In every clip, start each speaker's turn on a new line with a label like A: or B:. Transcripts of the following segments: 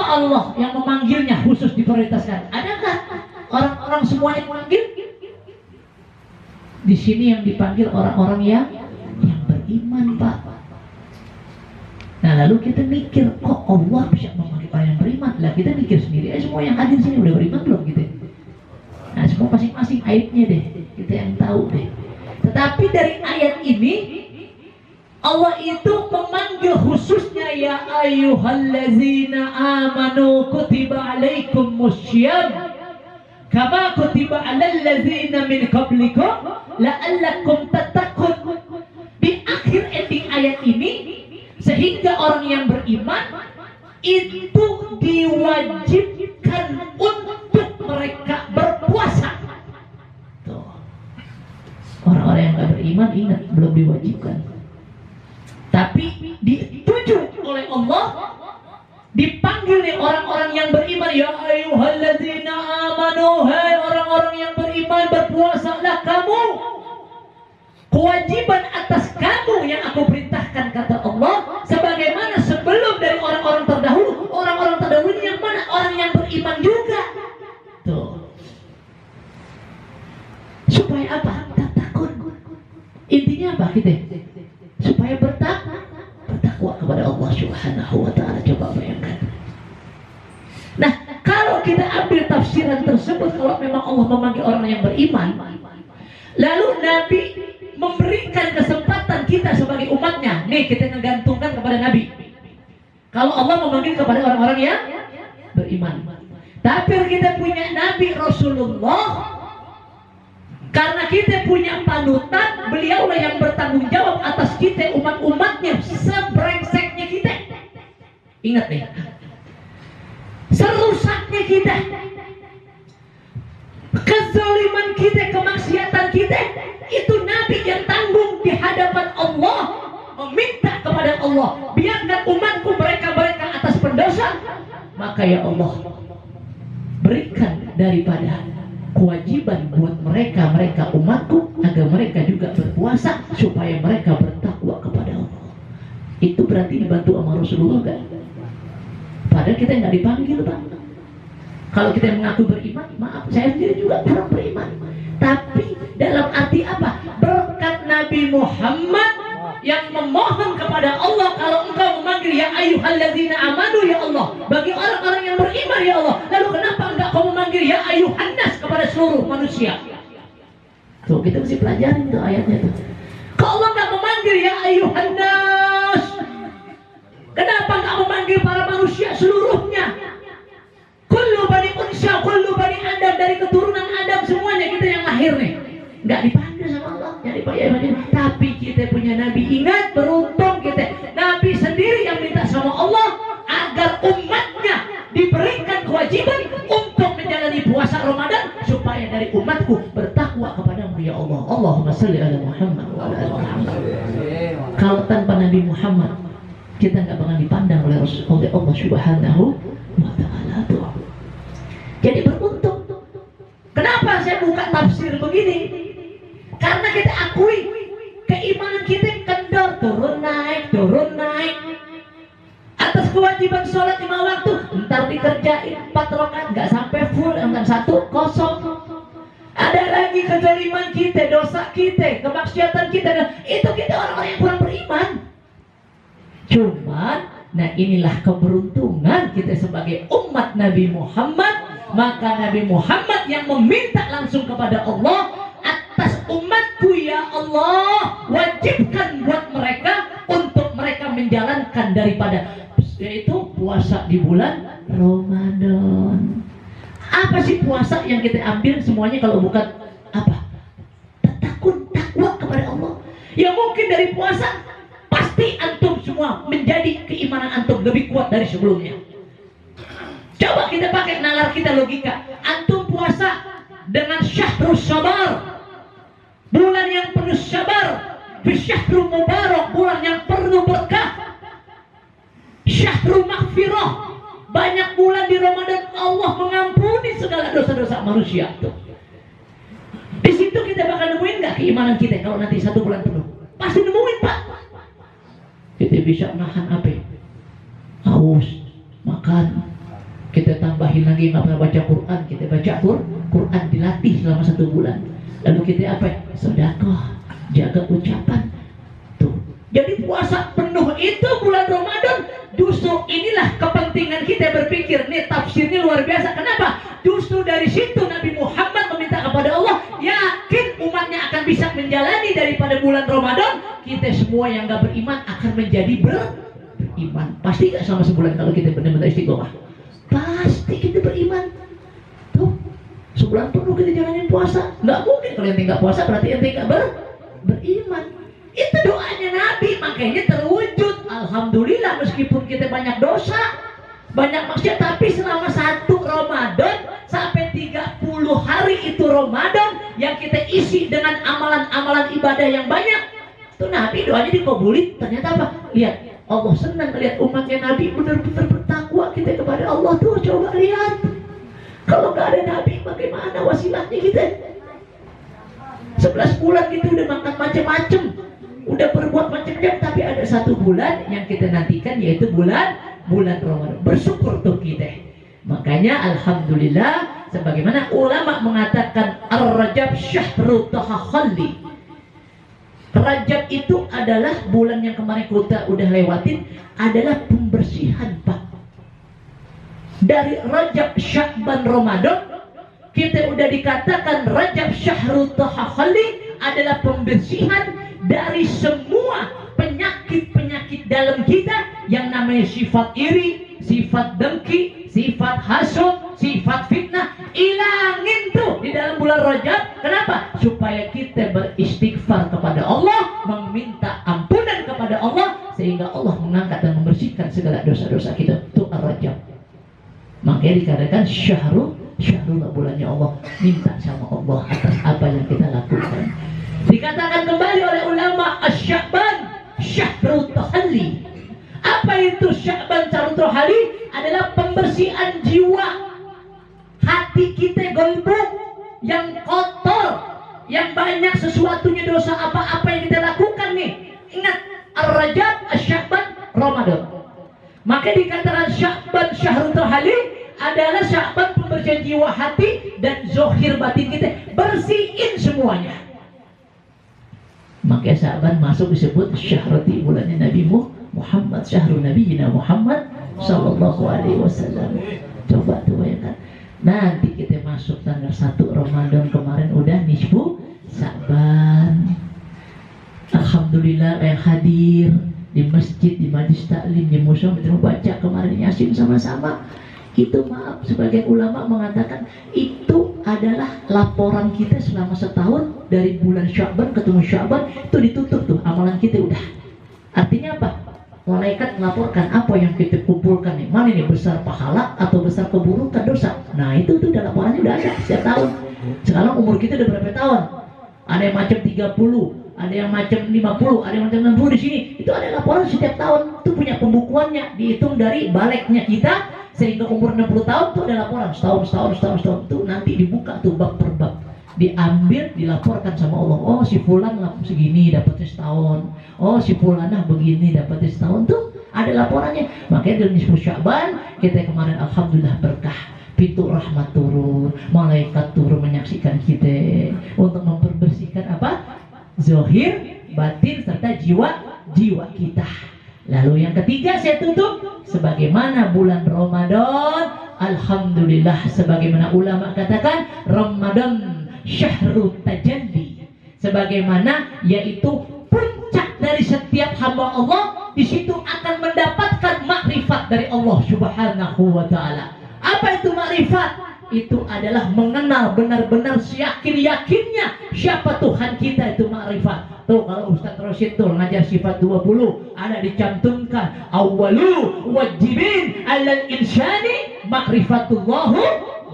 A: Allah yang memanggilnya khusus diprioritaskan? Adakah orang-orang semuanya memanggil? Di sini yang dipanggil orang-orang yang beriman, Pak. Nah, lalu kita mikir, kok Allah bisa memanggil orang yang beriman? Lah kita mikir sendiri, semua yang hadir sini udah beriman belum gitu? Nah, semua masing-masing aibnya deh, kita yang tahu deh. Tetapi dari ayat ini Allah itu memanggil khususnya, ya ayyuhallazina amanu kutiba alaikumussyam kama kutiba alal ladzina min qablikum la'allakum tattaqun. Di akhir ending ayat ini, sehingga orang yang beriman itu diwajibkan untuk mereka berpuasa. Tuh. Orang-orang yang nggak beriman, ingat, belum diwajibkan. Tapi dituju oleh Allah, dipanggil nih orang-orang yang beriman, ya ayyuhalladzina amanu, hai orang-orang yang beriman, berpuasalah kamu. Kewajiban atas kamu yang aku perintahkan, kata Allah, sebagaimana sebelum dari orang-orang terdahulu. Orang-orang terdahulu ini yang mana? Orang yang beriman juga. Tuh. Supaya apa? Takut. Intinya apa kita? Supaya bertakwa kepada Allah Subhanahu wa ta'ala. Coba bayangkan. Nah, kalau kita ambil tafsiran tersebut, kalau memang Allah memanggil orang yang beriman, lalu Nabi memberikan kesempatan kita sebagai umatnya. Nih, kita menggantungkan kepada Nabi. Kalau Allah memanggil kepada orang-orang yang beriman. Tapi kita punya Nabi Rasulullah, karena kita punya panutan, beliaulah yang bertanggung jawab atas kita, umat-umatnya, sebrengseknya kita. Ingat nih, serusaknya kita, kezaliman kita, kemaksiatan kita, itu Nabi yang tanggung di hadapan Allah, meminta kepada Allah, biarkan umatku mereka atas pendosa, maka ya Allah, berikan daripada kewajiban buat mereka umatku, agar mereka juga berpuasa supaya mereka bertakwa kepada Allah. Itu berarti dibantu sama Rasulullah kan? Padahal kita nggak dipanggil, Pak. Kalau kita mengaku beriman, maaf, saya sendiri juga kurang beriman. Tapi dalam arti apa? Berkat Nabi Muhammad yang memohon kepada Allah, kalau engkau memanggil ya ayyuhalladzina amanu, ya Allah, bagi orang-orang yang beriman, ya Allah, lalu kenapa enggak kau memanggil ya ayyuhannas kepada seluruh manusia? Tuh, kita mesti pelajarin tuh ayatnya tuh. Kalau Allah enggak memanggil ya ayyuhannas, kenapa enggak memanggil para manusia seluruhnya? Kullu bani unsa, kullu bani Adam, dari keturunan Adam semuanya kita yang lahir nih. Enggak dipanggil sama Allah, yang dipanggil. Tapi kita punya Nabi, ingat, beruntung kita. Nabi sendiri yang minta sama Allah agar umatnya diberikan kewajiban untuk menjalani puasa Ramadan, supaya dari umatku bertakwa kepadamu ya Allah. Allahumma salli ala Muhammad wa ala ali Muhammad. Kalau tanpa Nabi Muhammad, kita nggak bakal dipandang oleh Allah Subhanahu wa ta'ala. Jadi beruntung. Kenapa saya buka tafsir begini? Karena kita akui keimanan kita kendor, turun naik. Atas kewajiban sholat 5 waktu, ntar dikerjain 4 rakaat, nggak sampai full, entar 1 kosong. Ada lagi kezaliman kita, dosa kita, kemaksiatan kita, itu kita orang-orang yang kurang beriman. Cuman, nah inilah keberuntungan kita sebagai umat Nabi Muhammad. Maka Nabi Muhammad yang meminta langsung kepada Allah, atas umatku ya Allah, wajibkan buat mereka untuk mereka menjalankan daripada, yaitu puasa di bulan Ramadan. Apa sih puasa yang kita ambil semuanya kalau bukan apa? Takwa kepada Allah. Ya mungkin dari puasa pasti antum semua menjadi keimanan antum lebih kuat dari sebelumnya. Coba kita pakai nalar kita, logika. Antum puasa dengan syahrul sabar, bulan yang penuh sabar, syahrul mubarak, bulan yang penuh berkah, syahrul maghfirah, banyak bulan di Ramadan Allah mengampuni segala dosa-dosa manusia. Tuh. Di situ kita bakal nemuin nggak keimanan kita kalau nanti 1 bulan penuh? Pasti nemuin, Pak. Kita bisa nahan apa? Haus, makan, lahir lagi nggak pernah baca Quran, kita baca Quran, dilatih selama 1 bulan. Lalu kita apa? Sedekah, jaga ucapan. Tuh. Jadi puasa penuh itu bulan Ramadan. Justru inilah kepentingan kita berpikir. Nih tafsirnya luar biasa. Kenapa? Justru dari situ Nabi Muhammad meminta kepada Allah, yakin umatnya akan bisa menjalani daripada bulan Ramadan. Kita semua yang gak beriman akan menjadi beriman. Pasti gak sama sebulan kalau kita benar-benar istiqomah? Pasti kita beriman. Tuh, sebulan penuh kita jalanin puasa. Gak mungkin kalau ente gak puasa berarti ente gak beriman. Itu doanya Nabi, makanya terwujud. Alhamdulillah, meskipun kita banyak dosa, banyak maksiat, tapi selama 1 Ramadan sampai 30 hari itu Ramadan yang kita isi dengan amalan-amalan ibadah yang banyak, itu Nabi doanya dikabulin. Ternyata apa? Lihat, Allah senang lihat umatnya Nabi benar-benar bertakwa kita kepada Allah. Tuh coba lihat, kalau gak ada Nabi bagaimana wasilahnya kita? 11 bulan kita udah makan macam-macam, udah berbuat macam-macam, tapi ada 1 bulan yang kita nantikan, yaitu bulan Ramadan. Bersyukur tuh kita. Makanya alhamdulillah, sebagaimana ulama mengatakan Ar-Rajab syahrut tahakhalli. Rajab itu adalah bulan yang kemarin kita udah lewatin, adalah pembersihan, Pak. Dari Rajab, Sya'ban, Ramadan, kita udah dikatakan Rajab syahrut tahakhalli adalah pembersihan dari semua penyakit-penyakit dalam kita yang namanya sifat iri, sifat dengki, sifat hasud, sifat fitnah. Ilangin tuh di dalam bulan Rajab. Kenapa? Supaya kita beristighfar kepada Allah, meminta ampunan kepada Allah, sehingga Allah mengangkat dan membersihkan segala dosa-dosa kita. Itu Rajab. Makanya dikatakan syahrullah, bulannya Allah. Minta sama Allah atas apa yang kita lakukan. Dikatakan kembali oleh ulama, Asy-Sya'ban syahrut tahalli. Apa itu Sya'ban syahrut tahalli? Adalah pembersihan jiwa, hati kita golbuk yang kotor, yang banyak sesuatunya dosa apa-apa yang kita lakukan nih. Ingat, Ar-Rajab, Asy-Sya'ban, Ramadan. Maka dikatakan Sya'ban syahrut tahalli adalah Sya'ban pembersihan jiwa, hati dan zahir batin kita, bersihin semuanya. Maka Sya'ban masuk disebut syahrati, bulannya Nabi Muhammad, syahrul Nabiyina Muhammad sallallahu alaihi wasallam. Coba tuh bayangkan, nanti kita masuk tanggal 1 Ramadan, kemarin udah nisfu Sya'ban. Alhamdulillah yang hadir di masjid, di majlis taklim, di musola, kita baca kemarin Yasin sama-sama. Itu maaf, sebagian ulama mengatakan itu adalah laporan kita selama setahun. Dari bulan Sya'ban ketemu Sya'ban, itu ditutup tuh amalan kita udah. Artinya apa? Malaikat melaporkan apa yang kita kumpulkan nih, mana nih besar pahala atau besar keburukan dosa. Nah itu tuh udah laporannya udah ada setiap tahun. Sekarang umur kita udah berapa tahun? Ada yang macam 30, ada yang macam 50, ada yang macam 60 di sini. Itu ada laporan setiap tahun. Itu punya pembukuannya, dihitung dari baliknya kita, sehingga umur 60 tahun tuh ada laporan setahun tuh nanti dibuka tuh bab per bab, diambil, dilaporkan sama Allah. Oh si fulan segini dapatnya setahun, oh si fulanah begini dapatnya setahun, tuh ada laporannya. Makanya dari nisfu Sya'ban kita kemarin alhamdulillah berkah, pintu rahmat turun, malaikat turun menyaksikan kita untuk memperbersihkan apa? Zahir, batin serta jiwa kita. Lalu yang ketiga saya tutup, sebagaimana bulan Ramadan, alhamdulillah, sebagaimana ulama katakan Ramadan syahrut tajalli, sebagaimana yaitu puncak dari setiap hamba Allah, di situ akan mendapatkan makrifat dari Allah Subhanahu wa taala. Apa itu makrifat? Itu adalah mengenal benar-benar seyakin-yakinnya siapa Tuhan kita, itu makrifat. Tuh kalau Ustaz Rosyid tuh ngajar sifat 20, ada dicantumkan awwalu wajibin alal insani makrifatullahu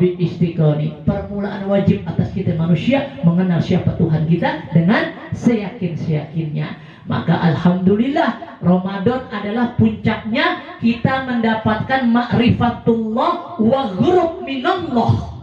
A: bi istiqoni. Permulaan wajib atas kita manusia mengenal siapa Tuhan kita dengan seyakin-yakinnya. Maka alhamdulillah Ramadan adalah puncaknya kita mendapatkan makrifatullah wa ghurub minallah.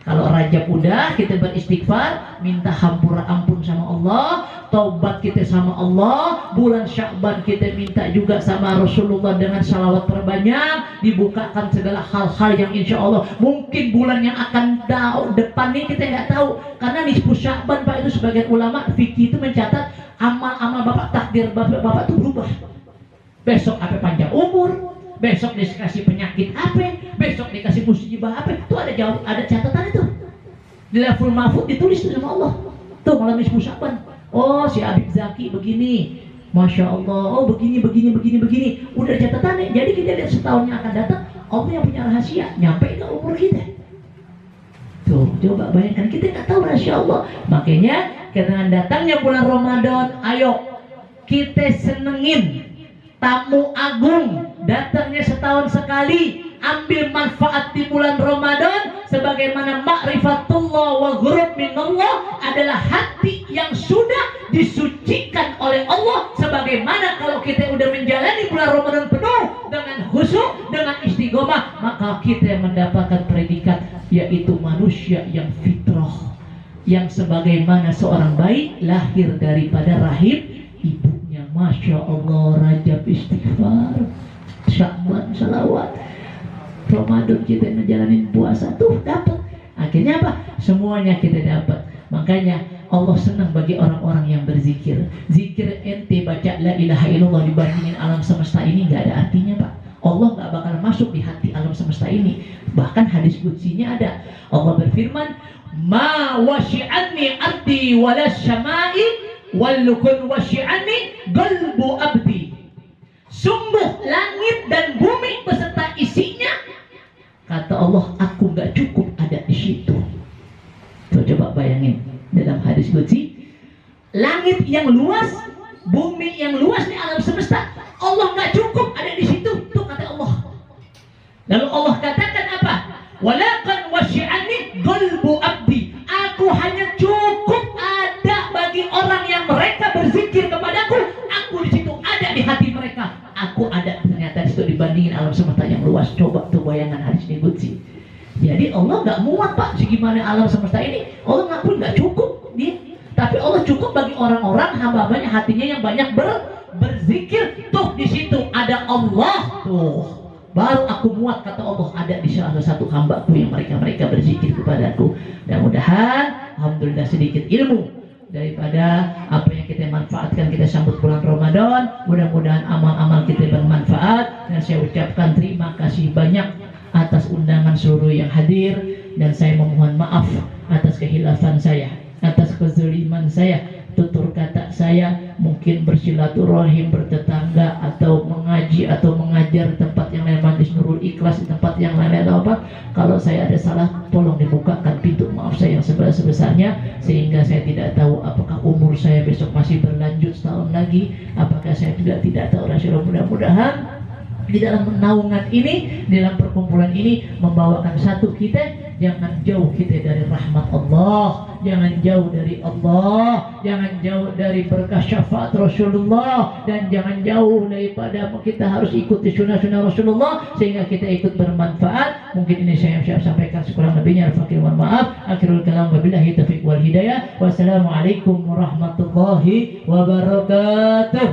A: Kalau Rajab udah, kita beristighfar, minta hampura ampun sama Allah, taubat kita sama Allah. Bulan Sya'ban kita minta juga sama Rasulullah dengan salawat terbanyak, dibukakan segala hal-hal yang insya Allah mungkin bulan yang akan depan ini kita nggak tahu. Karena nisfu Sya'ban Pak, itu sebagian ulama fikih itu mencatat amal-amal Bapak, takdir Bapak itu berubah. Besok apa panjang umur, besok dikasih penyakit apa, besok dikasih musibah apa, itu ada catatan itu di level mahfud, ditulis itu sama Allah. Tuh malam nisfu Sya'ban, oh si Habib Zaki begini, masya Allah, oh begini, udah catatannya. Jadi kita lihat setahun yang akan datang, Allah yang punya rahasia, nyampe ke umur kita. Tuh coba bayangkan, kita nggak tahu rahasia Allah. Makanya dengan datangnya bulan Ramadan, ayo kita senengin tamu agung datangnya setahun sekali, ambil manfaat di bulan Ramadan. Sebagaimana ma'rifatullah wa ghurub minallah adalah hati yang sudah disucikan oleh Allah. Sebagaimana kalau kita udah menjalani bulan Ramadan penuh dengan khusyuk, dengan istiqomah, maka kita mendapatkan predikat, yaitu manusia yang fitrah, yang sebagaimana seorang bayi lahir daripada rahim ibunya. Masya Allah, Rajab istighfar, Sya'ban salawat, Ramadan kita ngejalanin puasa, tuh dapat. Akhirnya apa? Semuanya kita dapat. Makanya Allah senang bagi orang-orang yang berzikir. Zikir ente baca la ilaha illallah dibandingin alam semesta ini nggak ada artinya Pak. Allah nggak bakal masuk di hati alam semesta ini. Bahkan hadis qudsinya ada. Allah berfirman, ma wasyi'anni ardi wala syama'i walukun wasyi'anni qalbu abdi. Sungguh langit dan bumi beserta isinya, kata Allah, aku nggak cukup ada di situ. Tuh, coba bayangin dalam hadis qudsi, langit yang luas, bumi yang luas di alam semesta, Allah nggak cukup ada di situ. Tuh kata Allah. Lalu Allah katakan apa? Walakan wasyi'anni qalbu abdi. Aku hanya cukup ada bagi orang yang mereka berzikir kepadaku. Aku di situ ada di hati mereka. Aku ada, ternyata itu dibandingin alam semesta yang luas. Coba tuh bayangan hadis ini qudsi. Jadi Allah nggak muat Pak segimana alam semesta ini. Allah ngaku nggak cukup dia. Tapi Allah cukup bagi orang-orang hamba-hambanya hatinya yang banyak berzikir. Tuh di situ ada Allah. Tuh baru aku muat, kata Allah, ada di salah satu hambaku yang mereka berzikir kepadaku. Mudah-mudahan alhamdulillah sedikit ilmu daripada apa yang kita manfaatkan, kita sambut bulan Ramadan. Mudah-mudahan amal-amal kita bermanfaat. Dan saya ucapkan terima kasih banyak atas undangan seluruh yang hadir. Dan saya memohon maaf atas kehilafan saya, atas kezaliman saya, tutur kata saya mungkin bersilaturahim, bertetangga, atau mengaji atau mengajar di tempat yang lain, Majlis Nurul Ikhlas di tempat yang lain atau apa. Kalau saya ada salah, tolong dibukakan pintu maaf saya yang sebesar-besarnya, sehingga saya tidak tahu apakah umur saya besok masih berlanjut setahun lagi, apakah saya tidak tahu. Rasulullah, mudah-mudahan di dalam naungan ini, di dalam perkumpulan ini membawakan satu kita, jangan jauh kita dari rahmat Allah, jangan jauh dari Allah, jangan jauh dari berkah syafaat Rasulullah, dan jangan jauh daripada kita harus ikuti sunnah-sunnah Rasulullah sehingga kita ikut bermanfaat. Mungkin ini saya sampaikan, sekurang lebihnya al-fakir wal maaf. Akhirul kalam wabillahi taufiq wal hidayah. Wassalamualaikum warahmatullahi wabarakatuh.